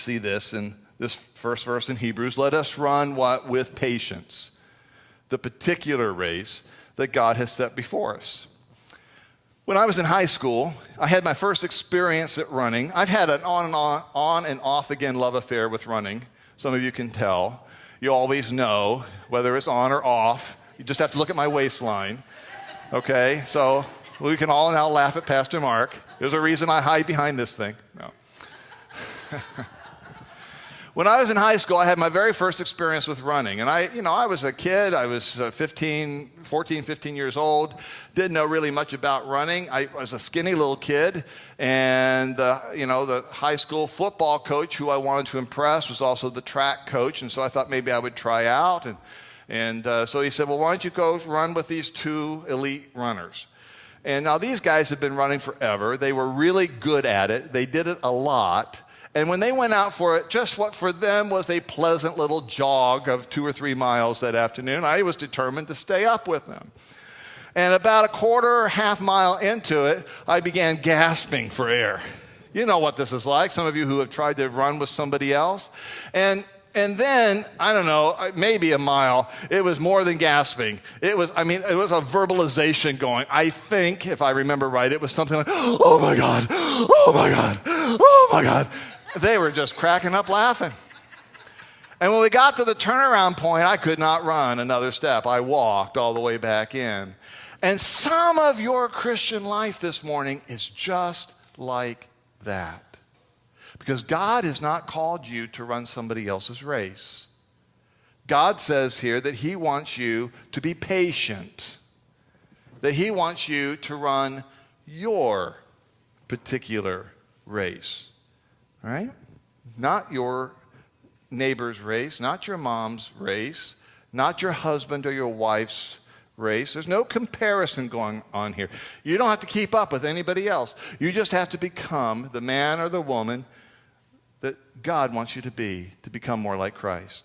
see this in this first verse in Hebrews. Let us run what? With patience, the particular race that God has set before us. When I was in high school, I had my first experience at running. I've had an on and off again love affair with running. Some of you can tell. You always know whether it's on or off. You just have to look at my waistline. Okay, so we can all now laugh at Pastor Mark. There's a reason I hide behind this thing. No. When I was in high school, I had my very first experience with running. And I was a kid. I was 14, 15 years old. Didn't know really much about running. I was a skinny little kid. And, the high school football coach who I wanted to impress was also the track coach. And so I thought maybe I would try out. And so he said, well, why don't you go run with these two elite runners? And now these guys had been running forever. They were really good at it. They did it a lot. And when they went out for it, just what for them was a pleasant little jog of 2 or 3 miles that afternoon, I was determined to stay up with them. And about a quarter or half mile into it, I began gasping for air. You know what this is like, some of you who have tried to run with somebody else. And then, I don't know, maybe a mile, it was more than gasping. It was a verbalization going. I think, if I remember right, it was something like, oh my God, oh my God, oh my God. They were just cracking up laughing. And when we got to the turnaround point, I could not run another step. I walked all the way back in. And some of your Christian life this morning is just like that. Because God has not called you to run somebody else's race. God says here that He wants you to be patient. That He wants you to run your particular race. Right? Not your neighbor's race, not your mom's race, not your husband or your wife's race. There's no comparison going on here. You don't have to keep up with anybody else. You just have to become the man or the woman that God wants you to become more like Christ.